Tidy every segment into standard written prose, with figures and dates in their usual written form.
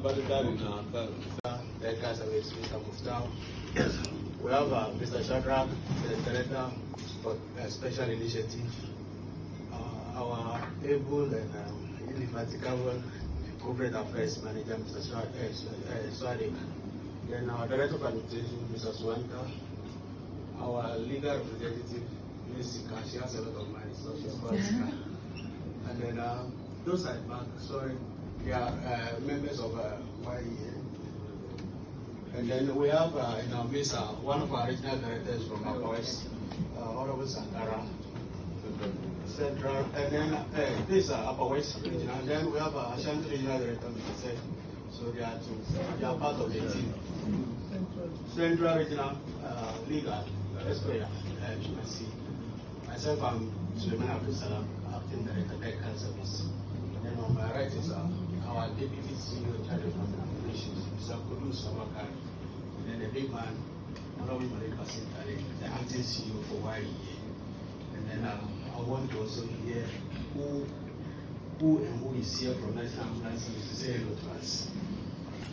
We have Mr. Shadrach, the Director for Special Initiative, our able and indefatigable Corporate Affairs Manager, Mr. Swadik, then our Director of Administration, Mr. Swanta, our legal representative, Ms. Sika, she has a lot of money, so she's called Sika. And then those are back, sorry, they are members of YEA. And then we have in our midst one of our regional directors from our West, Honorable Sankara, Central, and then this Upper West regional. And then we have Ashanti regional director, Mr. Seth. So they are two. They are part of the team. Central regional leader, Esquire, HMC. Myself, I'm Suleiman Abdul Salam, acting director, Medical Service. And then on my right is our deputy CEO, in charge of operations, Mr. Kudus Samakar. And then the big man, Honorable Malika Sintale, the acting CEO for YEA. And then I want to also hear who is here from National Ambulance to say hello to us.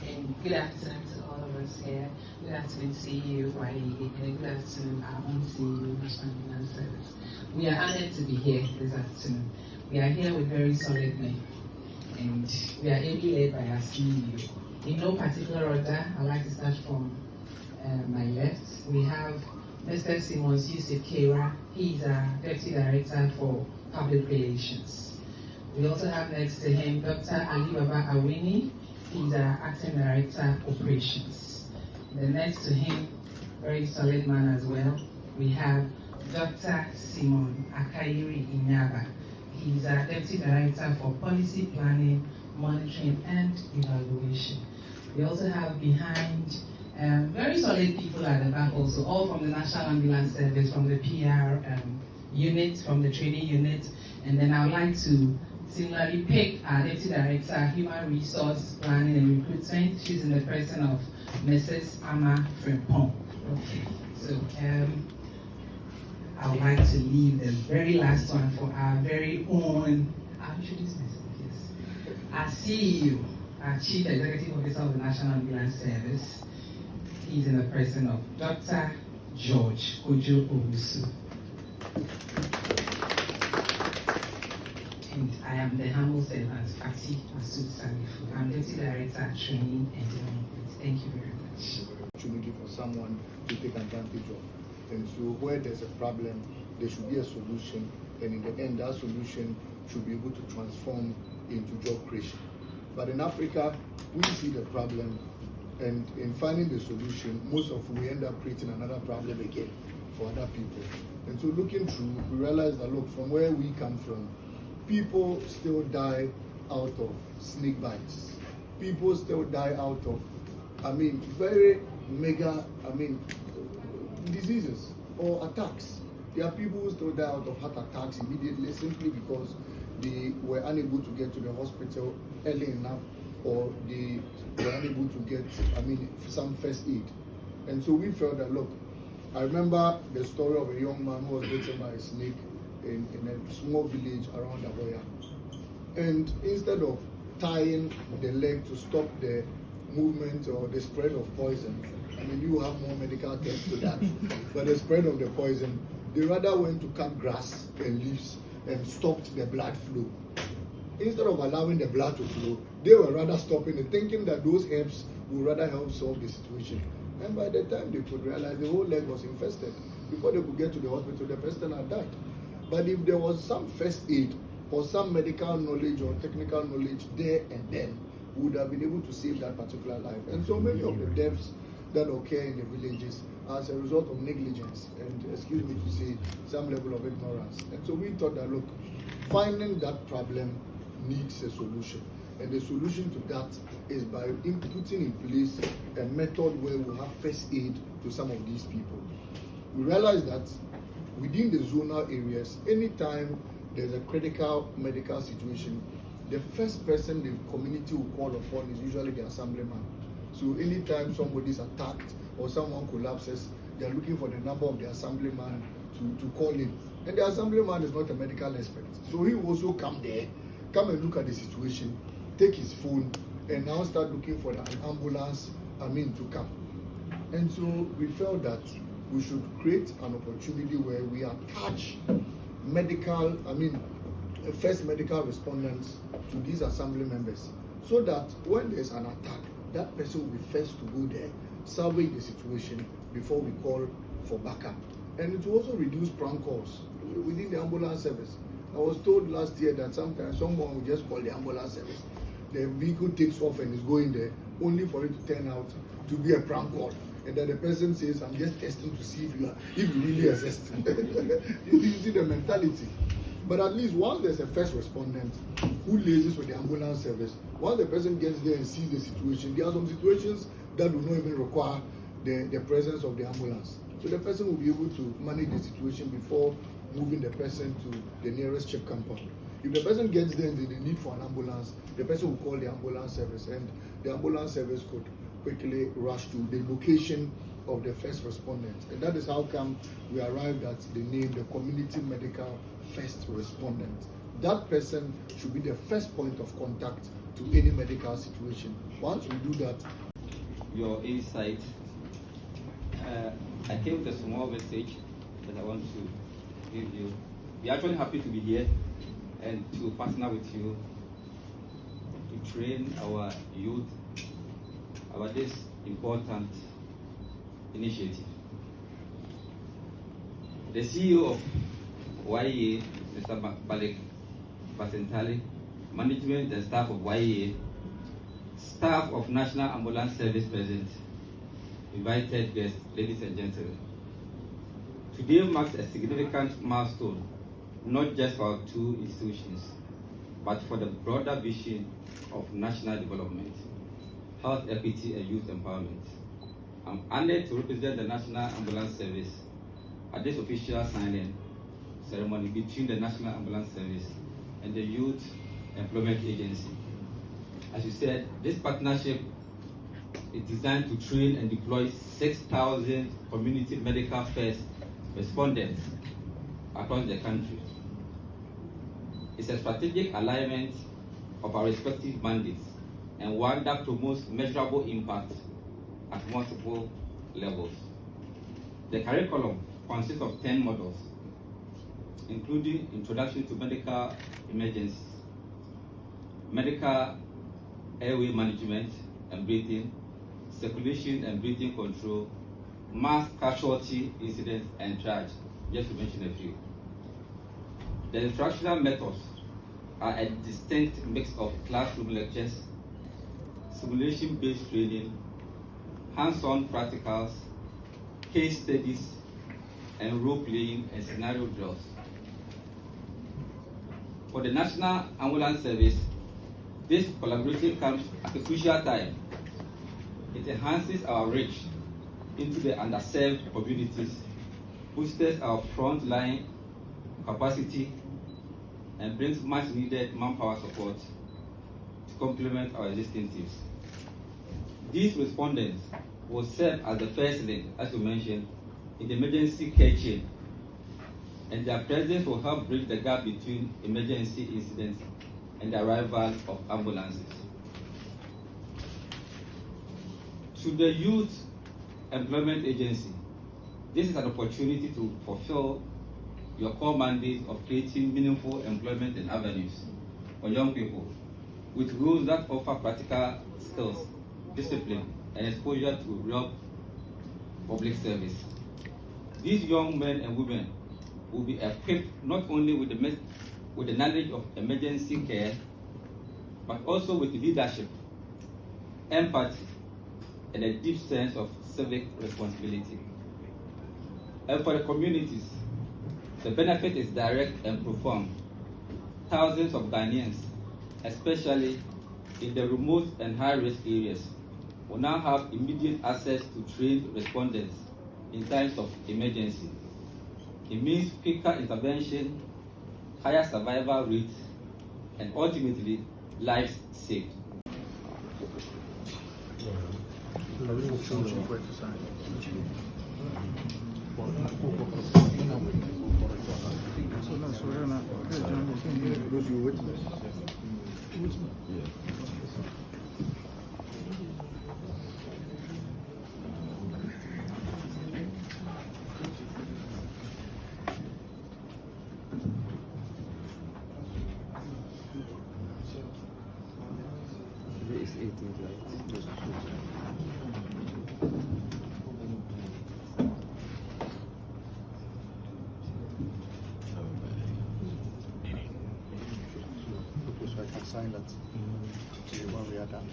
And good afternoon to all of us here. Good afternoon, CEO YEA, and good afternoon, our own CEO, National Ambulance Service. We are honored to be here this afternoon. We are here with very solid men, and we are ably led by our CEO. In no particular order, I'd like to start from my left. We have Mr. Simons Yusuf Kera. He's our Deputy Director for Public Relations. We also have next to him Dr. Ali Baba Awini. He's our Acting Director Operations. Then next to him, very solid man as well, we have Dr. Simon Akayiri Inyaba. He's our Deputy Director for Policy Planning, Monitoring and Evaluation. We also have behind very solid people at the back also, all from the National Ambulance Service, from the PR unit, from the training unit. And then I would like to similarly pick our Deputy Director, Human Resource Planning and Recruitment. She's in the person of Mrs. Ama Frimpong. Okay, so I would like to leave the very last one for our very own, I'll introduce myself, yes. Our CEO, our Chief Executive Officer of the National Ambulance Service. He's in the person of Dr. George Ojo Owusu. And I am the humble servant, Fati Masud Salifu. I'm Deputy Director at Training and Development. Thank you very much. Opportunity for someone to take advantage of. And so where there's a problem, there should be a solution. And in the end, that solution should be able to transform into job creation. But in Africa, we see the problem, and in finding the solution, most of we end up creating another problem again for other people. And so looking through, we realize that, look, from where we come from, people still die out of snake bites. People still die out of, very mega, diseases or attacks. There are people who still die out of heart attacks immediately simply because they were unable to get to the hospital early enough, or they were unable to get, some first aid. And so we felt that, look, I remember the story of a young man who was bitten by a snake in a small village around Aboya. And instead of tying the leg to stop the movement or the spread of poison, you have more medical terms to that, but the spread of the poison, they rather went to cut grass and leaves and stopped the blood flow. Instead of allowing the blood to flow, they were rather stopping it, thinking that those herbs would rather help solve the situation. And by the time they could realize, the whole leg was infested. Before they could get to the hospital, the person had died. But if there was some first aid or some medical knowledge or technical knowledge there and then, we would have been able to save that particular life. And so many of the deaths that occur in the villages as a result of negligence and, excuse me to say, some level of ignorance. And so we thought that, look, finding that problem needs a solution. And the solution to that is by putting in place a method where we have first aid to some of these people. We realize that within the zonal areas, anytime there's a critical medical situation, the first person the community will call upon is usually the assemblyman. So anytime somebody is attacked or someone collapses, they are looking for the number of the assemblyman to call in. And the assemblyman is not a medical expert. So he will also come there, come and look at the situation, take his phone and now start looking for an ambulance, to come. And so we felt that we should create an opportunity where we attach medical, first medical respondents to these assembly members, so that when there's an attack, that person will be first to go there, salvage the situation before we call for backup. And it will also reduce prank calls within the ambulance service. I was told last year that sometimes someone will just call the ambulance service. The vehicle takes off and is going there, only for it to turn out to be a prank call. And then the person says, I'm just testing to see if you really exist. You see the mentality. But at least once there's a first respondent who liaises with the ambulance service, once the person gets there and sees the situation, there are some situations that do not even require the presence of the ambulance. So the person will be able to manage the situation before moving the person to the nearest check compound. If the person gets there and there's a need for an ambulance, the person will call the ambulance service, and the ambulance service could quickly rush to the location of the first respondent. And that is how come we arrived at the name, the community medical first respondent. That person should be the first point of contact to any medical situation. Once we do that, your insight, I came with a small message that I want to give you. We're actually happy to be here and to partner with you to train our youth about this important initiative. The CEO of YEA, Mr. Balik Basentali, management and staff of YEA, staff of National Ambulance Service present, invited guests, ladies and gentlemen. Today marks a significant milestone, not just for our two institutions, but for the broader vision of national development, health equity and youth empowerment. I'm honored to represent the National Ambulance Service at this official signing ceremony between the National Ambulance Service and the Youth Employment Agency. As you said, this partnership is designed to train and deploy 6,000 community medical first respondents across the country. It's a strategic alignment of our respective mandates and one that promotes measurable impact at multiple levels. The curriculum consists of 10 modules, including Introduction to Medical Emergencies, Medical Airway Management and Breathing, Circulation and Breathing Control, Mass Casualty Incidents and Triage, just to mention a few. The instructional methods are a distinct mix of classroom lectures, simulation-based training, hands-on practicals, case studies, and role-playing and scenario drills. For the National Ambulance Service, this collaboration comes at a crucial time. It enhances our reach into the underserved communities, boosts our frontline capacity, and brings much needed manpower support to complement our existing teams. These respondents will serve as the first link, as you mentioned, in the emergency care chain, and their presence will help bridge the gap between emergency incidents and the arrival of ambulances. To the Youth Employment Agency, this is an opportunity to fulfill your core mandate of creating meaningful employment and avenues for young people with roles that offer practical skills, discipline, and exposure to real public service. These young men and women will be equipped not only with the knowledge of emergency care, but also with leadership, empathy, and a deep sense of civic responsibility. And for the communities, the benefit is direct and profound. Thousands of Ghanaians, especially in the remote and high-risk areas, will now have immediate access to trained respondents in times of emergency. It means quicker intervention, higher survival rates, and ultimately lives saved. 18th, right? Those two. Okay, so I can sign that when we are done.